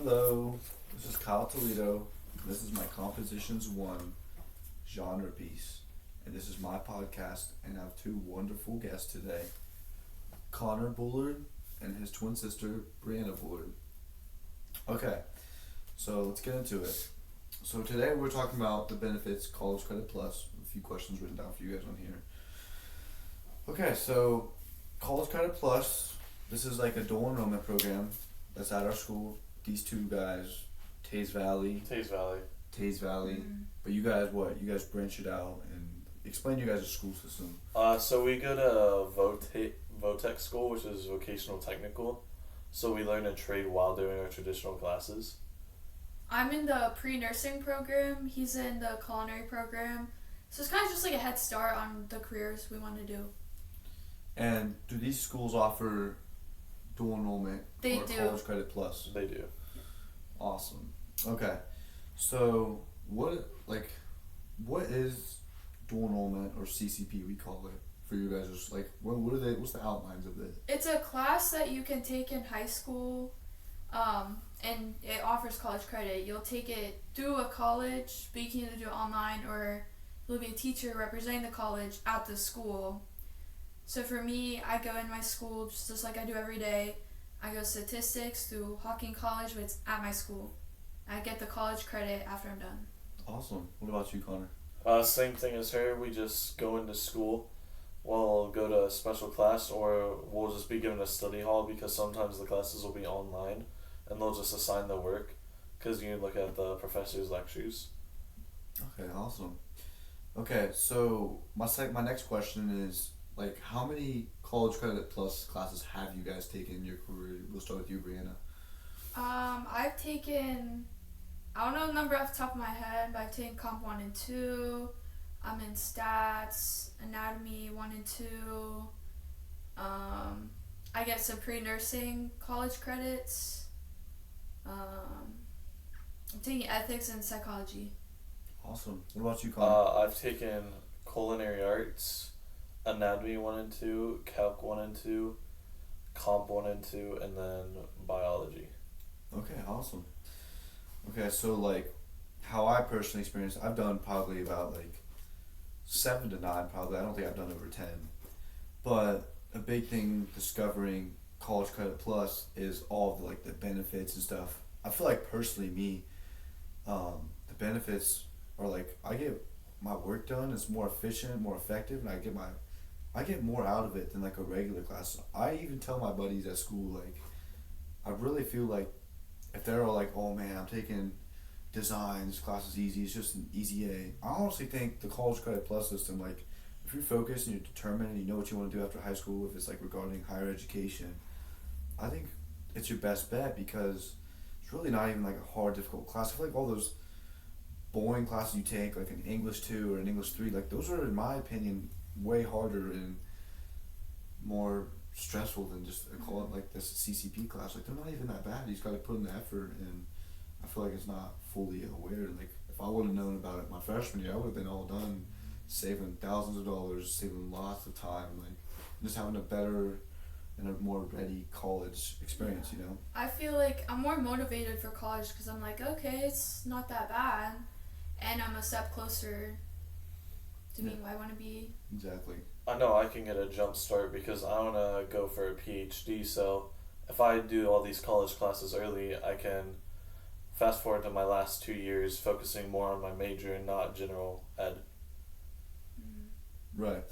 Hello, this is Kyle Toledo. This is my Compositions 1 genre piece. And this is my podcast, and I have two wonderful guests today, Connor Bullard and his twin sister, Brianna Bullard. Okay, so let's get into it. So today we're talking about the benefits College Credit Plus. A few questions written down for you guys on here. Okay, so College Credit Plus, this is like a dual enrollment program that's at our school. These two guys, Taze Valley, Taze Valley. Taze Valley. But you guys, what? You guys branch it out and explain your guys' school system. So we go to Votech school, which is vocational technical. So we learn a trade while doing our traditional classes. I'm in the pre-nursing program. He's in the culinary program. So it's kind of just like a head start on the careers we want to do. And do these schools offer dual enrollment They or do. College Credit Plus? They do. Awesome. Okay. So what is dual enrollment or CCP we call it for you guys? Just like what are they? What's the outlines of it? It's a class that you can take in high school, and it offers college credit. You'll take it through a college, but you can either do it online or you'll be a teacher representing the college at the school. So for me, I go in my school just like I do every day. I go statistics through Hawking College, but it's at my school. I get the college credit after I'm done. Awesome. What about you, Connor? Same thing as her. We just go into school. We'll go to a special class, or we'll just be given a study hall because sometimes the classes will be online, and they'll just assign the work because you can look at the professor's lectures. Okay, awesome. Okay, so my next question is like how many College Credit Plus classes have you guys taken in your career? We'll start with you, Brianna. I've taken, I don't know the number off the top of my head, but I've taken Comp 1 and 2. I'm in Stats, Anatomy 1 and 2. I get some pre-nursing college credits. I'm taking Ethics and Psychology. Awesome. What about you, Connor? I've taken culinary arts, anatomy 1 and 2, calc 1 and 2, comp 1 and 2, and then biology. Okay, awesome. Okay, so like how I personally experienced, I've done probably about like 7 to 9 probably. I don't think I've done over 10. But a big thing discovering College Credit Plus is all of like the benefits and stuff. I feel like personally the benefits are like I get my work done, it's more efficient, more effective, and I get more out of it than like a regular class. I even tell my buddies at school like I really feel like if they're all like, oh man, I'm taking design, this class is easy, it's just an easy A. I honestly think the College Credit Plus system, like if you're focused and you're determined and you know what you want to do after high school, if it's like regarding higher education, I think it's your best bet because it's really not even like a hard, difficult class. I feel like all those boring classes you take, like an English 2 or an English 3, like those are, in my opinion, way harder and more stressful than just a call it like this CCP class. Like they're not even that bad. You just got to put in the effort, and I feel like it's not fully aware. Like if I would have known about it my freshman year, I would have been all done, saving thousands of dollars, saving lots of time, like just having a better and a more ready college experience. You know. I feel like I'm more motivated for college because I'm like, okay, it's not that bad, and I'm a step closer to being where I want to be. Exactly. I know I can get a jump start because I want to go for a PhD, so if I do all these college classes early, I can fast forward to my last 2 years focusing more on my major and not general ed. Right.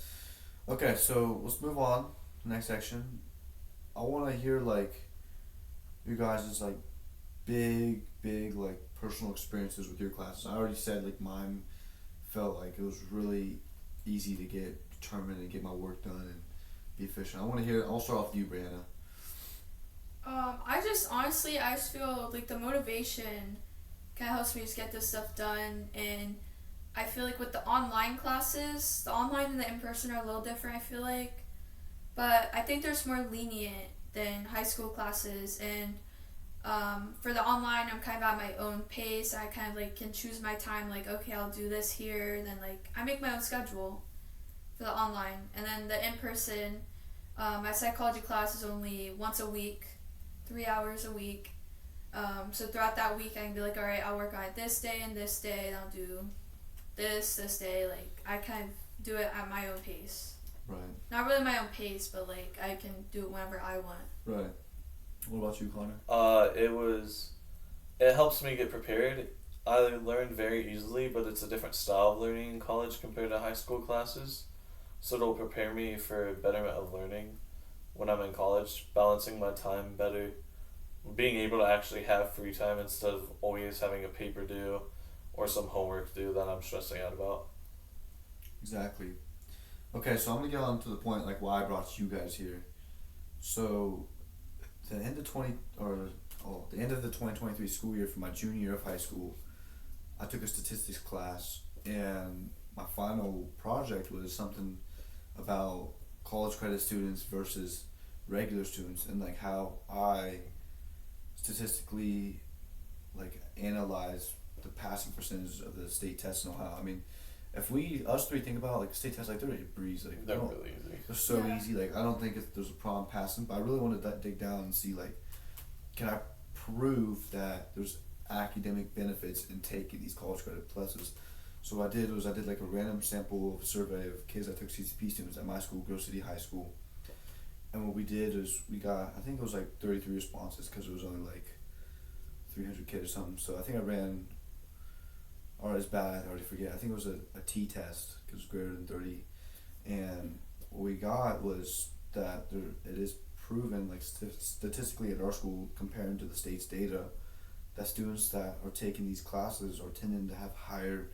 Okay, so let's move on to the next section. I want to hear like you guys' like big like personal experiences with your classes. I already said like mine felt like it was really easy to get determined and get my work done and be efficient. I'll start off with you, Brianna. I just feel like the motivation kind of helps me just get this stuff done, and I feel like with the online classes, the online and the in-person are a little different, I feel like, but I think there's more lenient than high school classes, and for the online, I'm kind of at my own pace. I kind of like can choose my time, like, okay, I'll do this here, then like I make my own schedule for the online, and then the in-person, my psychology class is only once a week, 3 hours a week. So throughout that week, I can be like, all right, I'll work on it this day and this day, and I'll do this day. Like I kind of do it at my own pace. Right. Not really my own pace, but like I can do it whenever I want. Right. What about you, Connor? It helps me get prepared. I learn very easily, but it's a different style of learning in college compared to high school classes. So it'll prepare me for betterment of learning when I'm in college, balancing my time better, being able to actually have free time instead of always having a paper due or some homework due that I'm stressing out about. Exactly. Okay, so I'm gonna get on to the point like why I brought you guys here. So, the end of the end of the 2023 school year for my junior year of high school, I took a statistics class, and my final project was something about college credit students versus regular students, and like how I statistically like analyze the passing percentage of the state tests in Ohio. I mean, if us three think about like state tests, like they're a breeze, like They're really easy. they're so Yeah. easy. Like I don't think there's a problem passing, but I really wanted to dig down and see like, can I prove that there's academic benefits in taking these college credit classes? So what I did was I did like a random sample survey of kids that took CCP students at my school, Grove City High School. And what we did is we got, I think it was like 33 responses because it was only like 300 kids or something. So I think I ran, or it's bad, I already forget. I think it was a T test because it was greater than 30. And what we got was that it is proven, like statistically at our school, comparing to the state's data, that students that are taking these classes are tending to have higher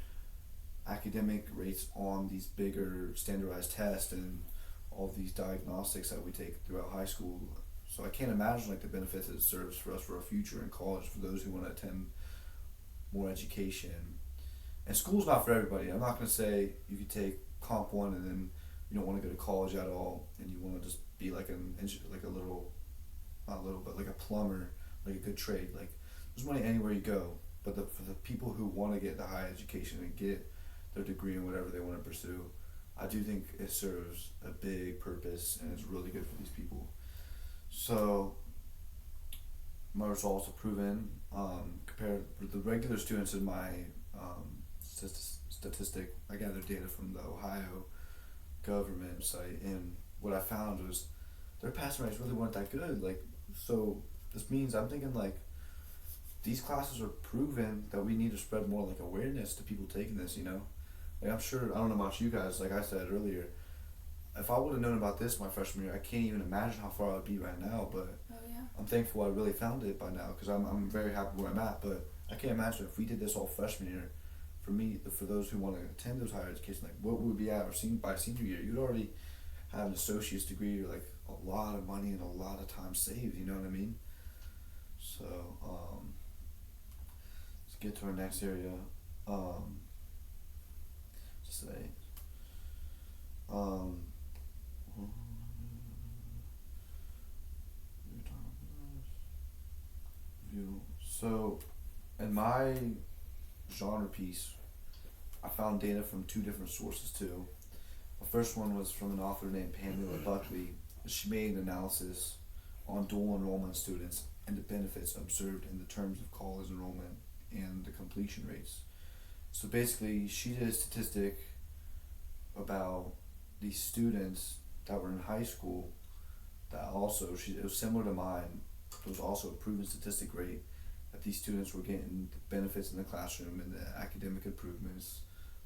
academic rates on these bigger standardized tests and all these diagnostics that we take throughout high school. So I can't imagine like the benefits it serves for us for our future in college, for those who want to attend more education. And school's not for everybody. I'm not going to say you could take Comp 1 and then you don't want to go to college at all and you want to just be like like a little, not a little, but like a plumber, like a good trade. Like there's money anywhere you go, but for the people who want to get the high education and get their degree in whatever they want to pursue, I do think it serves a big purpose and it's really good for these people. So my results have proven, compared with the regular students in my statistic, I gathered data from the Ohio government site, and what I found was their passing rates really weren't that good. Like, so this means I'm thinking like these classes are proven that we need to spread more like awareness to people taking this, you know? Like I'm sure, I don't know about you guys, like I said earlier, if I would have known about this my freshman year, I can't even imagine how far I would be right now, but Oh yeah. I'm thankful I really found it by now because I'm very happy where I'm at, but I can't imagine if we did this all freshman year, for those who want to attend those higher education, like what would we be at by senior year? You'd already have an associate's degree, or like a lot of money and a lot of time saved, you know what I mean? So, let's get to our next area. So, in my genre piece, I found data from two different sources too. The first one was from an author named Pamela Buckley. She made an analysis on dual enrollment students and the benefits observed in the terms of college enrollment and the completion rates. So basically, she did a statistic about these students that were in high school that also, it was similar to mine, it was also a proven statistic rate that these students were getting the benefits in the classroom and the academic improvements.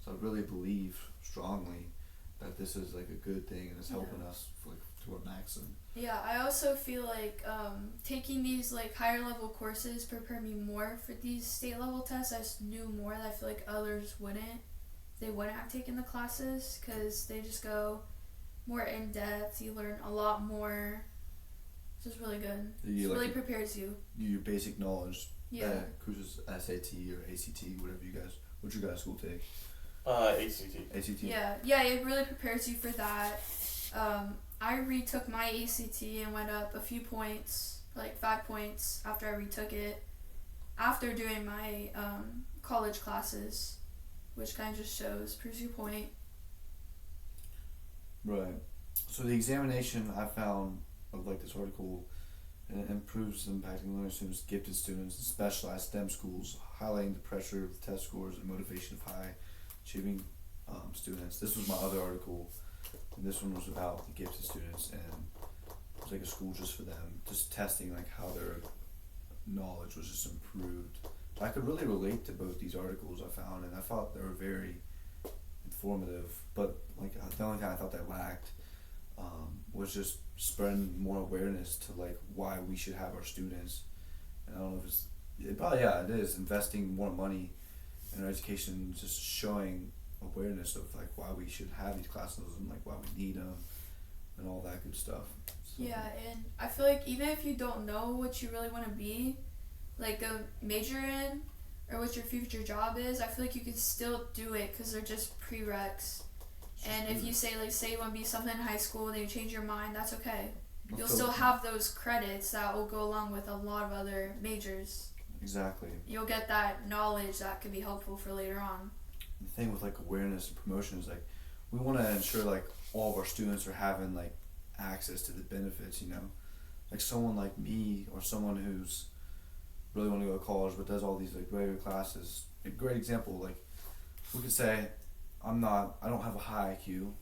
So I really believe strongly that this is like a good thing and it's helping us like to our maximum. Yeah, I also feel like taking these like higher level courses prepare me more for these state level tests. I just knew more that I feel like others wouldn't. They wouldn't have taken the classes because they just go more in depth. You learn a lot more. It's just really good. It really prepares you. Your basic knowledge. Yeah. Cruises SAT or ACT, what's your guys' school take? ACT. ACT. Yeah, it really prepares you for that. I retook my ACT and went up a few points, like 5 points after I retook it, after doing my college classes, which kind of just proves your point. Right. So the examination I found of like this article, It improves impacting learning students, gifted students, and specialized STEM schools, highlighting the pressure of test scores and motivation of high achieving students. This was my other article, and this one was about the gifted students, and it was like a school just for them, just testing like how their knowledge was just improved. I could really relate to both these articles I found, and I thought they were very informative. But like the only thing I thought they lacked was just spreading more awareness to like why we should have our students. And I don't know if it probably, yeah, it is investing more money in our education, just showing awareness of like why we should have these classes and like why we need them and all that good stuff. So. Yeah, and I feel like even if you don't know what you really want to be, like a major in, or what your future job is, I feel like you can still do it because they're just prereqs. And if you say you want to be something in high school and then you change your mind, that's okay. You'll still have those credits that will go along with a lot of other majors. Exactly. You'll get that knowledge that could be helpful for later on. The thing with like awareness and promotion is like we want to ensure like all of our students are having like access to the benefits, you know, like someone like me or someone who's really want to go to college but does all these like regular classes. A great example, like we could say I don't have a high IQ.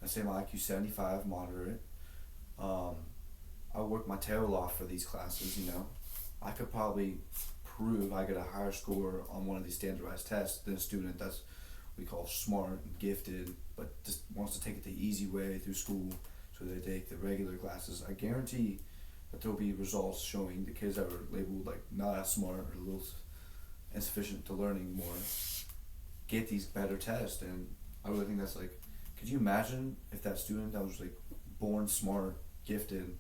I say my IQ 75, moderate. I work my tail off for these classes, you know. I could probably prove I get a higher score on one of these standardized tests than a student that's we call smart and gifted, but just wants to take it the easy way through school, so they take the regular classes. I guarantee that there'll be results showing the kids that were labeled like not as smart or a little insufficient to learning more get these better tests. And I really think that's like, could you imagine if that student that was like born smart, gifted,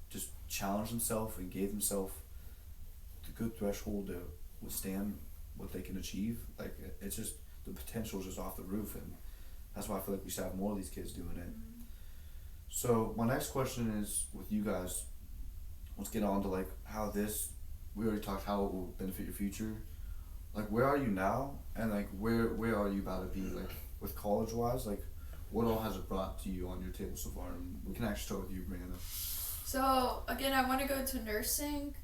just challenged himself and gave himself the good threshold to withstand what they can achieve? Like it's just the potential is just off the roof, and that's why I feel like we should have more of these kids doing it. So my next question is with you guys. Let's get on to like how this. We already talked how it will benefit your future. Like where are you now, and like where are you about to be like with college wise? Like what all has it brought to you on your table so far? And we can actually start with you, Brianna. So again, I want to go into nursing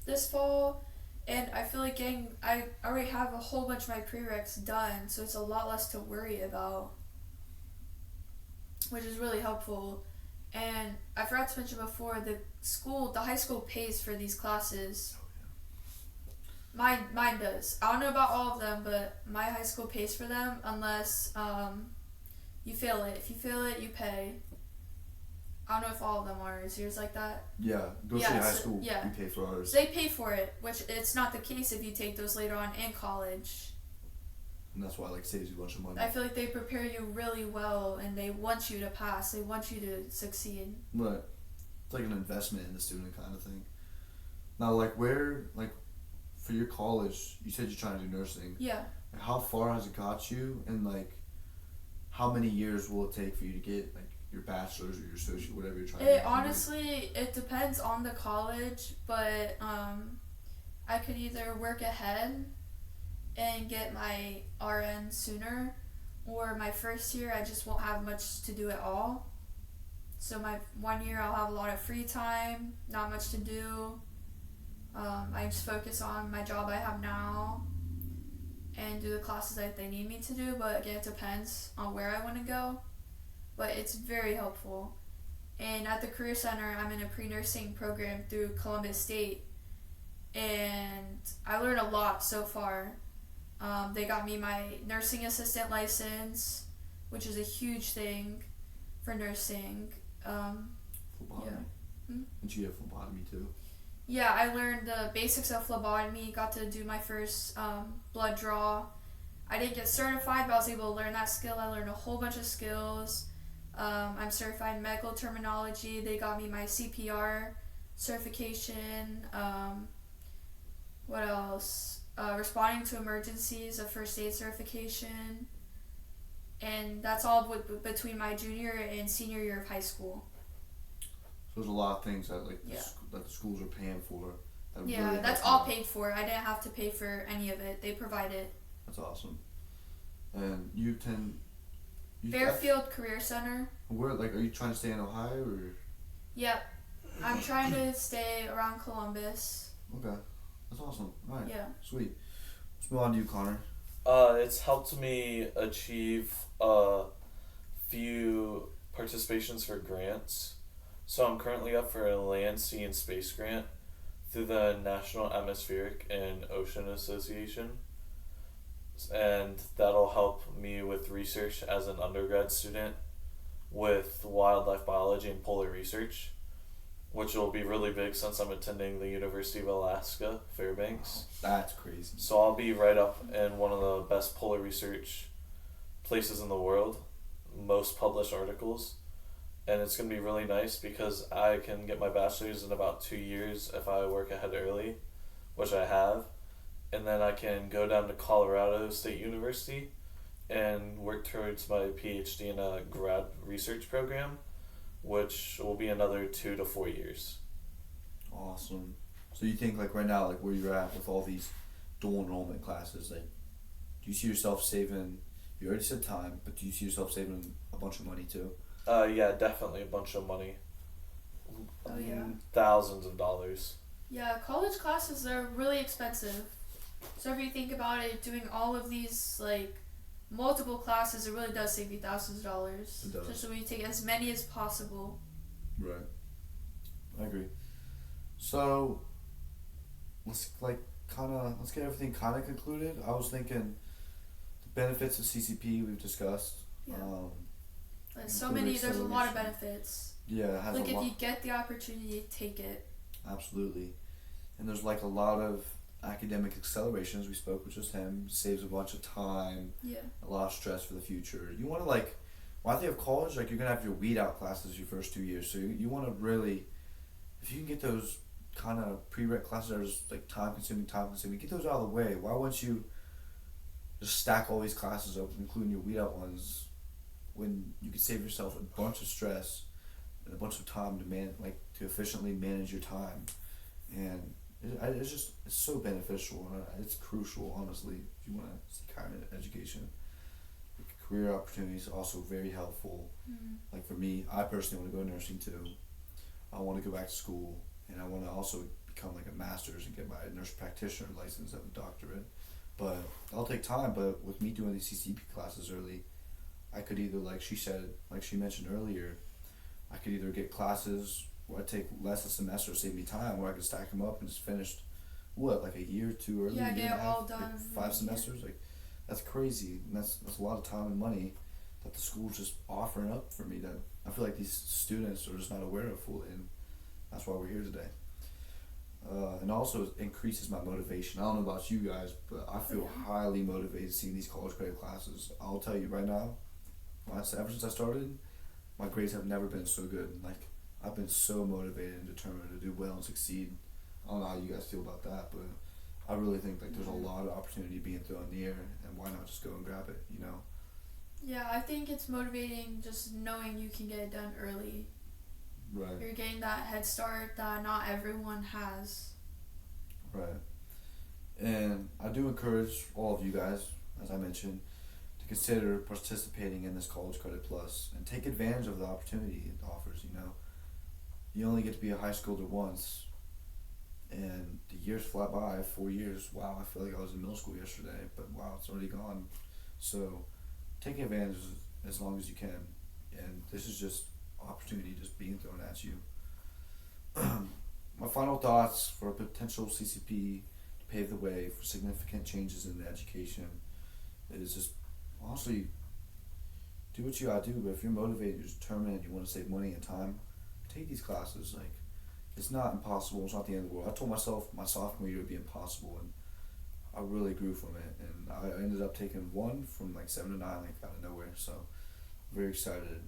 this fall, and I feel like I already have a whole bunch of my prereqs done, so it's a lot less to worry about, which is really helpful. And I forgot to mention before, the high school pays for these classes. Mine does. I don't know about all of them, but my high school pays for them unless you fail it. If you fail it, you pay. I don't know if all of them are. Is yours like that? Yeah, City High School. Yeah. We pay for ours. So they pay for it, which it's not the case if you take those later on in college. And that's why like saves you a bunch of money. I feel like they prepare you really well, and they want you to pass. They want you to succeed. Right. It's like an investment in the student kind of thing. Now, like where, like for your college, you said you're trying to do nursing. Yeah. Like, how far has it got you, and like how many years will it take for you to get like your bachelor's or your associate, whatever you're trying to do? Honestly, it depends on the college, but I could either work ahead and get my RN sooner, or my first year I just won't have much to do at all. So my 1 year I'll have a lot of free time, not much to do. I just focus on my job I have now and do the classes that they need me to do, but again, it depends on where I want to go. But it's very helpful. And at the Career Center, I'm in a pre-nursing program through Columbus State, and I learned a lot so far. They got me my nursing assistant license, which is a huge thing for nursing. Phlebotomy. Yeah. And you have phlebotomy too. Yeah, I learned the basics of phlebotomy, got to do my first blood draw. I didn't get certified, but I was able to learn that skill. I learned a whole bunch of skills. I'm certified in medical terminology. They got me my CPR certification. What else? Responding to emergencies, a first aid certification. And that's all between my junior and senior year of high school. So there's a lot of things that like Yeah. that the schools are paying for. That Yeah, really that's help all you out. paid for. I didn't have to pay for any of it. They provide it. That's awesome. And you Fairfield Career Center. Where like are you trying to stay in Ohio or? Yep. I'm trying to stay around Columbus. Okay, that's awesome. All right, Yeah. sweet. Let's move on to you, Connor. It's helped me achieve a few participations for grants. So I'm currently up for a Land, Sea, and Space grant through the National Atmospheric and Ocean Association. And that'll help me with research as an undergrad student with wildlife biology and polar research, which will be really big since I'm attending the University of Alaska, Fairbanks. That's crazy. So I'll be right up in one of the best polar research places in the world, most published articles, and it's going to be really nice because I can get my bachelor's in about 2 years if I work ahead early, which I have, and then I can go down to Colorado State University and work towards my PhD in a grad research program, which will be another 2 to 4 years. Awesome. So you think like right now, like where you're at with all these dual enrollment classes, like do you see yourself saving? You already said time, but do you see yourself saving a bunch of money too? Yeah, definitely a bunch of money. Oh, yeah. Thousands of dollars. Yeah, college classes are really expensive. So if you think about it, doing all of these like multiple classes, it really does save you thousands of dollars. It does. Just so we take as many as possible. Right. I agree. So let's get everything kind of concluded. I was thinking the benefits of CCP we've discussed. Yeah. There's Including there's a lot of acceleration. benefits. Yeah, it has Like a if lot. you get the opportunity, take it. Absolutely. And there's like a lot of academic acceleration, as we spoke with just him. Saves a bunch of time, Yeah. a lot of stress for the future. You want to like, well, I think of college, like you're going to have your weed out classes your first 2 years. So you want to really, if you can get those kind of prereq classes that are just like time consuming, get those out of the way. Why wouldn't you just stack all these classes up, including your weed out ones, when you could save yourself a bunch of stress and a bunch of time to efficiently manage your time, and it's so beneficial and it's crucial, honestly, if you want to seek higher education. Career opportunities are also very helpful. Mm-hmm. Like for me, I personally want to go nursing too. I want to go back to school, and I want to also become like a master's and get my nurse practitioner license, have a doctorate. But that'll take time. But with me doing these CCP classes early, I could either, like she mentioned earlier, I could either get classes where I take less a semester, save me time, where I could stack them up and just finish, like a year or two early, Yeah, a year get and a it half, all like done. 5 semesters, like that's crazy, and that's a lot of time and money that the school's just offering up for me that I feel like these students are just not aware of fully, and that's why we're here today. And also it increases my motivation. I don't know about you guys, but I feel highly motivated seeing these college credit classes. I'll tell you right now, ever since I started, my grades have never been so good. Like, I've been so motivated and determined to do well and succeed. I don't know how you guys feel about that, but I really think like there's a lot of opportunity being thrown in the air, and why not just go and grab it, you know? Yeah, I think it's motivating just knowing you can get it done early. Right. You're getting that head start that not everyone has. Right. And I do encourage all of you guys, as I mentioned, to consider participating in this College Credit Plus and take advantage of the opportunity it offers, you know. You only get to be a high schooler once, and the years fly by, 4 years. Wow, I feel like I was in middle school yesterday, but wow, it's already gone. So take advantage as long as you can, and this is just opportunity just being thrown at you. My final thoughts for a potential CCP to pave the way for significant changes in education is just honestly do what you gotta do. But if you're motivated, you're determined, you want to save money and time, take these classes. Like, it's not impossible. It's not the end of the world. I told myself my sophomore year would be impossible, and I really grew from it. And I ended up taking one from like 7 to 9, like out of nowhere. So I'm very excited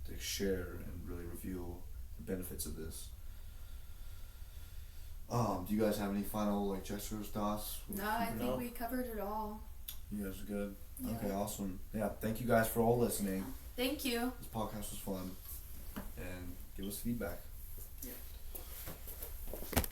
to share and really reveal the benefits of this. Do you guys have any final like gestures, thoughts? No, I think No. we covered it all. You guys are good. Yeah. Okay, awesome. Yeah, thank you guys for all listening. Thank you. This podcast was fun, and give us feedback.